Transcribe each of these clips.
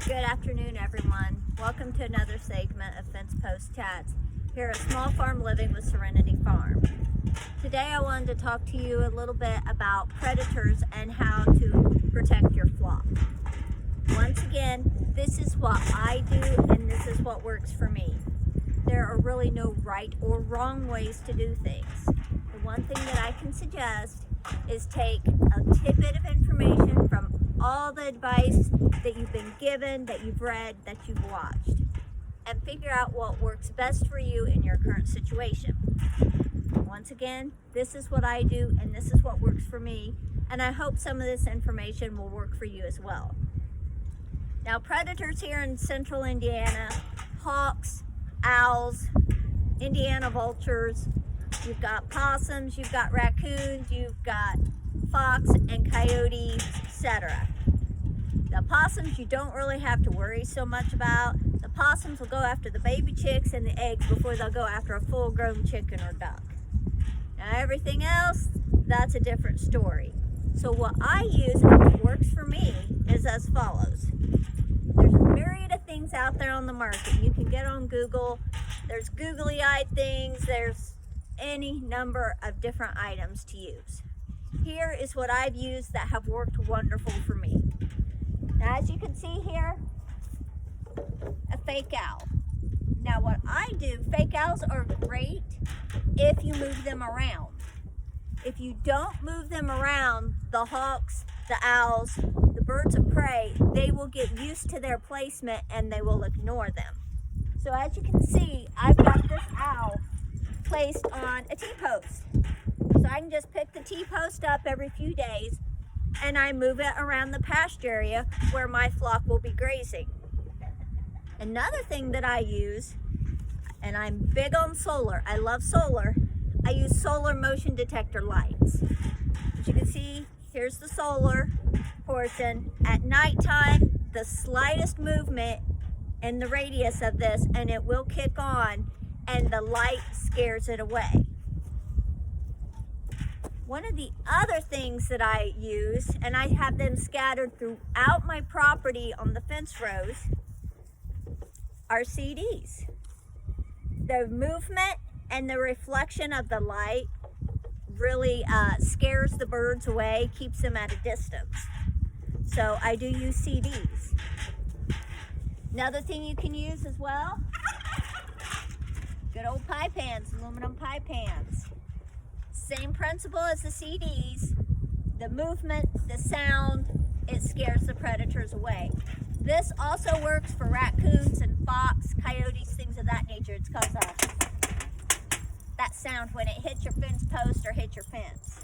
Good afternoon, everyone. Welcome to another segment of Fence Post Chats here at Small Farm Living with Serenity Farm. Today I wanted to talk to you a little bit about predators and how to protect your flock. Once again, this is what I do and this is what works for me. There are really no right or wrong ways to do things. The one thing that I can suggest is take a tidbit of information from all the advice that you've been given, that you've read, that you've watched, and figure out what works best for you in your current situation. Once again, this is what I do and this is what works for me, and I hope some of this information will work for you as well. Now, predators here in central Indiana: hawks, owls, Indiana vultures, you've got possums, you've got raccoons, you've got fox and coyotes, etc. The possums you don't really have to worry so much about. The possums will go after the baby chicks and the eggs before they'll go after a full-grown chicken or duck. Now everything else, that's a different story. So what I use and what works for me is as follows. There's a myriad of things out there on the market. You can get on Google. There's googly-eyed things. There's any number of different items to use. Here is what I've used that have worked wonderful for me. Now, as you can see here, a fake owl. Now what I do, fake owls are great if you move them around. If you don't move them around, the hawks, the owls, the birds of prey, they will get used to their placement and they will ignore them. So as you can see, I've got this owl placed on a T-post. So I can just pick the T-post up every few days and I move it around the pasture area where my flock will be grazing. Another thing that I use, and I'm big on solar, I love solar, I use solar motion detector lights. As you can see, here's the solar portion. At nighttime, the slightest movement in the radius of this and it will kick on and the light scares it away. One of the other things that I use, and I have them scattered throughout my property on the fence rows, are CDs. The movement and the reflection of the light really scares the birds away, keeps them at a distance. So I do use CDs. Another thing you can use as well, good old pie pans, aluminum pie pans. Same principle as the CDs. The movement, the sound, it scares the predators away. This also works for raccoons and fox, coyotes, things of that nature. It's because of that sound when it hits your fence post or hits your fence.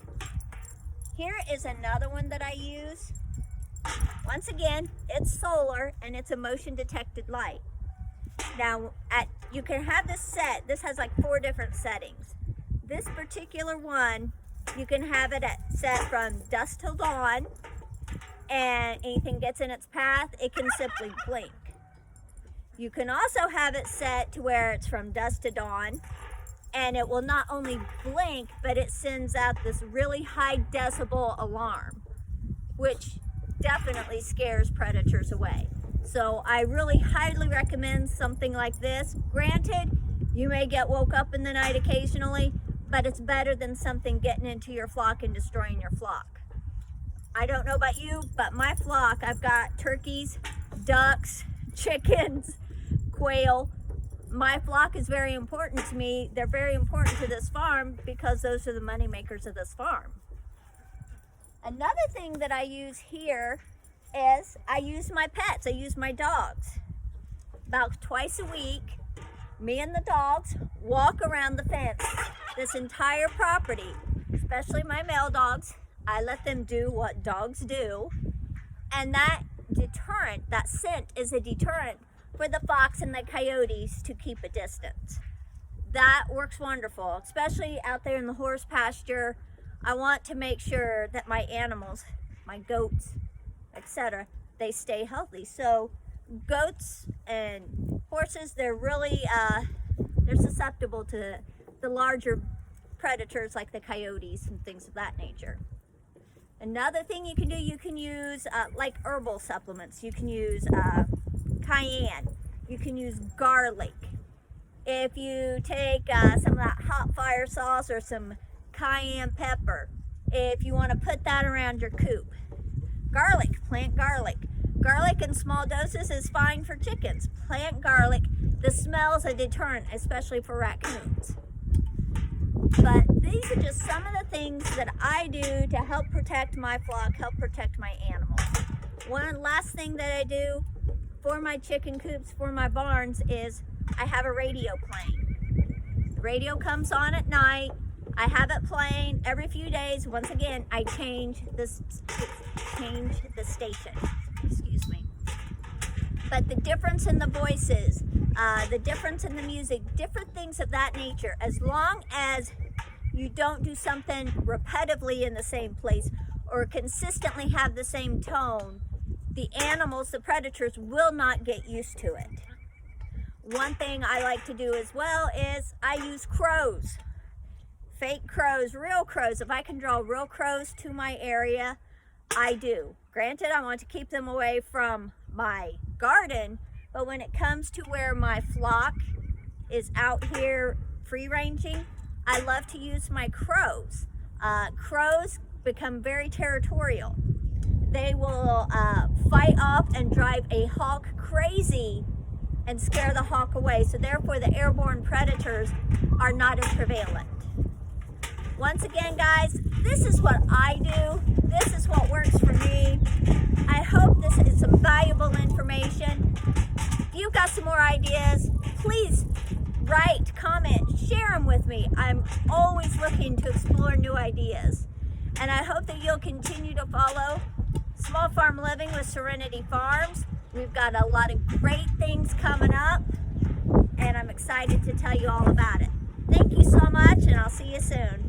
Here is another one that I use. Once again, it's solar and it's a motion detected light. Now, you can have this set. This has like 4 different settings. This particular one, you can have it set from dusk till dawn, and anything gets in its path, it can simply blink. You can also have it set to where it's from dusk to dawn, and it will not only blink, but it sends out this really high decibel alarm, which definitely scares predators away. So I really highly recommend something like this. Granted, you may get woke up in the night occasionally, but it's better than something getting into your flock and destroying your flock. I don't know about you, but my flock, I've got turkeys, ducks, chickens, quail. My flock is very important to me. They're very important to this farm because those are the money makers of this farm. Another thing that I use here is I use my pets. I use my dogs. About twice a week, me and the dogs walk around the fence, this entire property, especially my male dogs. I let them do what dogs do, and that deterrent, that scent is a deterrent for the fox and the coyotes to keep a distance. That works wonderful, especially out there in the horse pasture. I want to make sure that my animals, my goats, etc., they stay healthy. So goats and horses, they're really they're susceptible to the larger predators like the coyotes and things of that nature. Another thing you can do, you can use like herbal supplements. You can use cayenne. You can use garlic. If you take some of that hot fire sauce or some cayenne pepper, if you want to put that around your coop. Garlic, plant garlic. Garlic in small doses is fine for chickens. Plant garlic. The smell's a deterrent, especially for raccoons. But these are just some of the things that I do to help protect my flock, help protect my animals. One last thing that I do for my chicken coops, for my barns, is I have a radio playing. The radio comes on at night. I have it playing every few days. Once again, I change the station. Excuse me. But the difference in the voices, the difference in the music, different things of that nature, as long as you don't do something repetitively in the same place or consistently have the same tone, the animals, the predators, will not get used to it. One thing I like to do as well is I use crows. Fake crows, real crows. If I can draw real crows to my area, I do. Granted, I want to keep them away from my garden, but when it comes to where my flock is out here free ranging, I love to use my crows. Crows become very territorial. They will fight off and drive a hawk crazy and scare the hawk away. So therefore the airborne predators are not as prevalent. Once again, guys, this is what I do. This is what works for me. I hope this is some valuable information. If you've got some more ideas, please write, comment, share them with me. I'm always looking to explore new ideas. And I hope that you'll continue to follow Small Farm Living with Serenity Farms. We've got a lot of great things coming up, and I'm excited to tell you all about it. Thank you so much, and I'll see you soon.